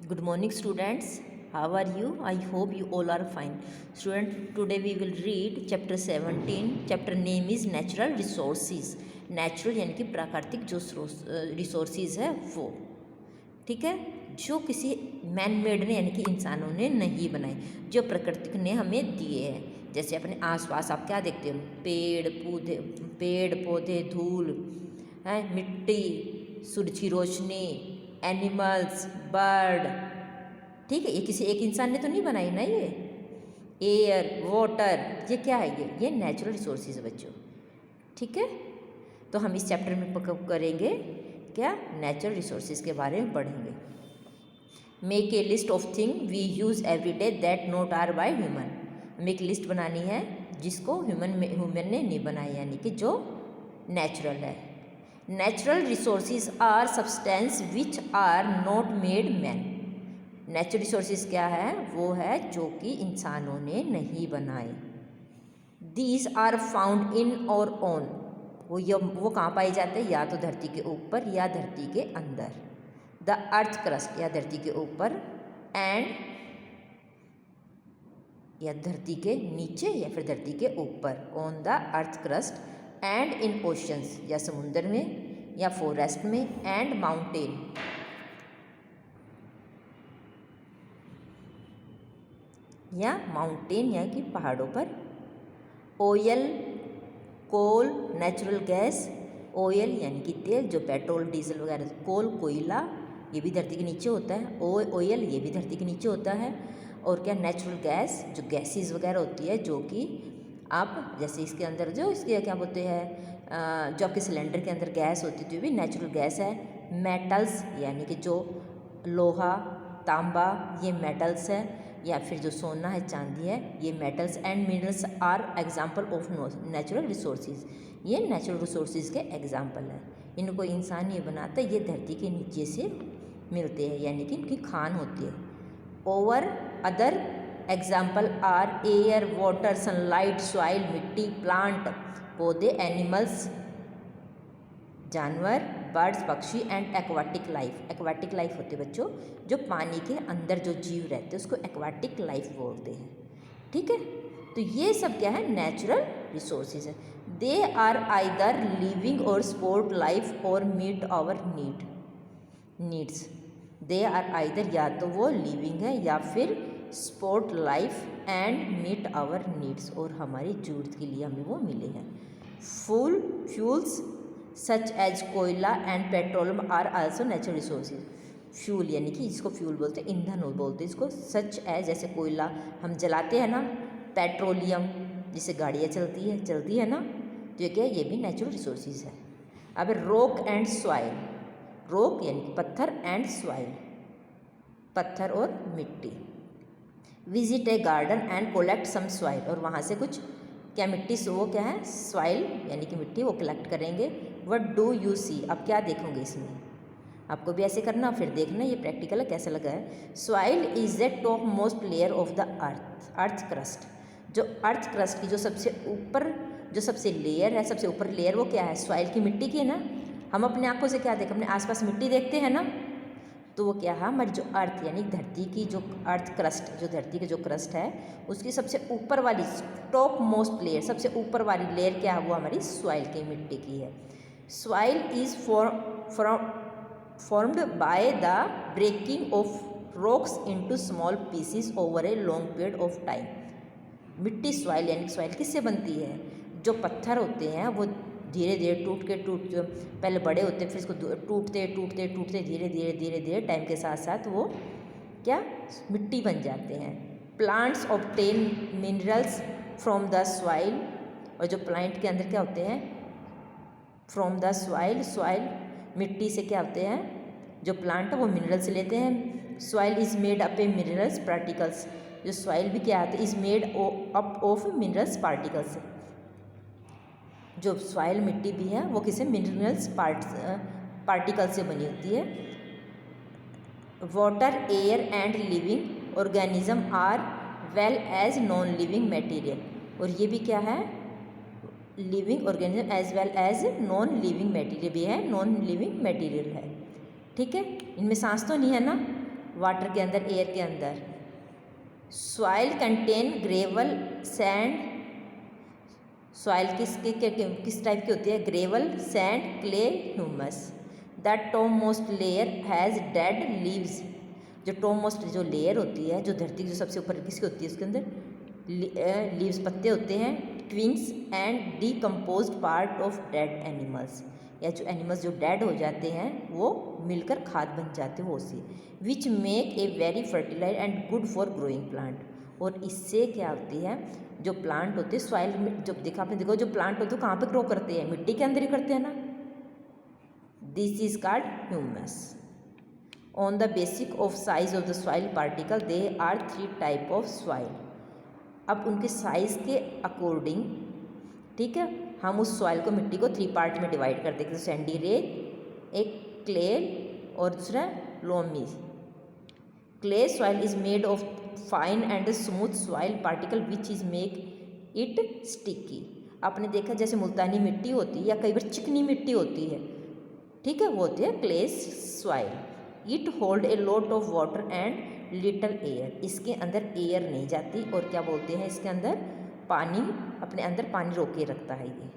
Good morning, students. How are you? I hope you all are fine. Student, today we will read chapter 17. Chapter name is Natural Resources. Natural यानी कि प्राकृतिक जो resources है वो, ठीक है, जो किसी मैन मेड ने यानी कि इंसानों ने नहीं बनाए, जो प्रकृति ने हमें दिए हैं। जैसे अपने आसपास आप क्या देखते हो, पेड़ पौधे, धूल है, मिट्टी, सूरज की रोशनी, एनिमल्स, बर्ड, ठीक है। ये किसी एक इंसान ने तो नहीं बनाई ना, ये एयर, वाटर, ये क्या है, ये नेचुरल रिसोर्सेज है बच्चों, ठीक है। तो हम इस चैप्टर में करेंगे क्या, नेचुरल रिसोर्सेज के बारे में पढ़ेंगे। Make a list of thing we use every day that not are by human. हमें एक लिस्ट बनानी है जिसको ह्यूमन ने नहीं बनाई, यानी कि जो नेचुरल है। Natural resources are substance which are not made man. Natural resources क्या है, वो है जो कि इंसानों ने नहीं बनाए। दीज आर फाउंड इन और ऑन, वो कहाँ पाए जाते हैं, या तो धरती के ऊपर या धरती के अंदर। द अर्थ क्रस्ट, या धरती के ऊपर, एंड या धरती के नीचे या फिर धरती के ऊपर, on the earth crust, and in oceans, या समुद्र में या फॉरेस्ट में, एंड माउंटेन, या माउंटेन या कि पहाड़ों पर। ऑयल, कोल, नेचुरल गैस। ऑयल यानी कि तेल, जो पेट्रोल डीजल वगैरह। कोल, कोयला, ये भी धरती के नीचे होता है। ऑयल, ये भी धरती के नीचे होता है। और क्या, नेचुरल गैस, जो गैसेस वगैरह होती है, जो कि आप जैसे इसके अंदर जो इसके क्या बोलते हैं, जो आपके सिलेंडर के अंदर गैस होती है, जो भी नेचुरल गैस है। मेटल्स यानी कि जो लोहा, तांबा, ये मेटल्स है। या फिर जो सोना है, चांदी है, ये metals. And minerals are example of natural resources, ये नेचुरल रिसोर्सेज के एग्जाम्पल है। इनको इंसान ये बनाता है, ये धरती के नीचे से मिलते हैं, यानी कि इनकी खान होती है। Over other example are air, water, sunlight, soil, मिट्टी, प्लांट, पौधे, एनिमल्स, जानवर, बर्ड्स, पक्षी, and aquatic life. Aquatic life होते बच्चों जो पानी के अंदर जो जीव रहते हैं, उसको एक्वाटिक लाइफ बोलते हैं, ठीक है। तो ये सब क्या है, नेचुरल रिसोर्सेज है। They are either living or support life और meet our needs. They are either, या तो वो लिविंग है या फिर support life and meet our needs, और हमारी जरूरत के लिए हमें वो मिले हैं। फ्यूल्स सच एज कोयला and petroleum are also natural resources. Fuel यानी कि जिसको फ्यूल बोलते हैं, ईंधन बोलते हैं इसको। सच एज, जैसे कोयला हम जलाते हैं ना, पेट्रोलियम जिससे गाड़ियाँ चलती है ना, तो ये क्या है, ये भी नेचुरल रिसोर्सेज है। अब रॉक एंड सॉइल। रॉक यानी कि पत्थर, एंड सॉइल, पत्थर और मिट्टी। Visit a garden and collect some soil, और वहाँ से कुछ क्या मिट्टी से, वो क्या है, सॉइल यानी कि मिट्टी, वो कलेक्ट करेंगे। व्हाट डू यू सी, अब क्या देखोगे इसमें, आपको भी ऐसे करना, फिर देखना ये प्रैक्टिकल है कैसा लगा है। Soil is the top most layer of the earth crust. जो अर्थ क्रस्ट की जो सबसे ऊपर, जो सबसे लेयर है, सबसे ऊपर लेयर, वो क्या है, सॉइल की, मिट्टी की है ना। हम अपने आंखों से क्या देखते हैं, अपने आसपास मिट्टी देखते हैं ना, तो वो क्या है, हमारी जो अर्थ यानी धरती की जो अर्थ क्रस्ट, जो धरती की जो क्रस्ट है, उसकी सबसे ऊपर वाली, टॉप मोस्ट लेयर, सबसे ऊपर वाली लेयर क्या है, वो हमारी सॉइल की, मिट्टी की है। Soil is formed by the breaking of rocks into small pieces over a long period of time। मिट्टी, सॉइल यानी सॉइल किससे बनती है, जो पत्थर होते हैं वो धीरे धीरे पहले बड़े होते हैं, फिर इसको टूटते धीरे टाइम के साथ साथ वो क्या, मिट्टी बन जाते हैं। Plants obtain minerals from the soil, और जो प्लांट के अंदर क्या होते हैं, फ्रॉम द सॉइल मिट्टी से क्या होते हैं, जो प्लांट है वो मिनरल्स लेते हैं। Soil is made up A minerals particles, जो सॉइल भी क्या है, is made up of minerals particles. जो सॉइल मिट्टी भी है वो किसे, मिनरल्स पार्टिकल से बनी होती है। Water, air and living organism are well as non living material, और ये भी क्या है, living organism as well as non living material भी है, नॉन लिविंग मटेरियल है, ठीक है। इनमें सांस तो नहीं है ना, वाटर के अंदर, एयर के अंदर। Soil contain gravel, sand. Soil किस टाइप की होती है? Gravel, sand, clay, humus. The top most layer has dead leaves. जो टॉप मोस्ट जो लेयर होती है, जो धरती की जो सबसे ऊपर किसकी होती है, उसके अंदर लीव्स, पत्ते होते हैं, twigs and decomposed part of dead animals, या जो एनिमल्स जो डेड हो जाते हैं वो मिलकर खाद बन जाते हैं, वो सी which make a very fertilize and good for growing plant. और इससे क्या होती है, जो प्लांट होते हैं सॉइल में, जो देखा आपने, देखो जो प्लांट होते हैं कहाँ पे ग्रो करते हैं? मिट्टी के अंदर ही करते हैं ना। This is called humus. On the basic of size of the soil particle they are 3 type of soil. अब उनके साइज़ के अकॉर्डिंग, ठीक है, हम उस सॉइल को, मिट्टी को 3 पार्ट में डिवाइड कर देते हैं। सैंडी रेत, एक क्ले और दूसरा loamy. Clay soil is made of fine and smooth soil particle which is make it sticky. आपने देखा जैसे मुल्तानी मिट्टी होती है या कई बार चिकनी मिट्टी होती है, ठीक है, वो होती है clay soil. It hold a lot of water and little air. इसके अंदर एयर नहीं जाती और क्या बोलते हैं, इसके अंदर पानी, अपने अंदर पानी रोके रखता है ये।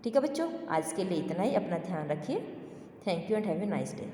ठीक है बच्चों, आज के लिए इतना ही। अपना ध्यान रखिए। Thank you and have a nice day.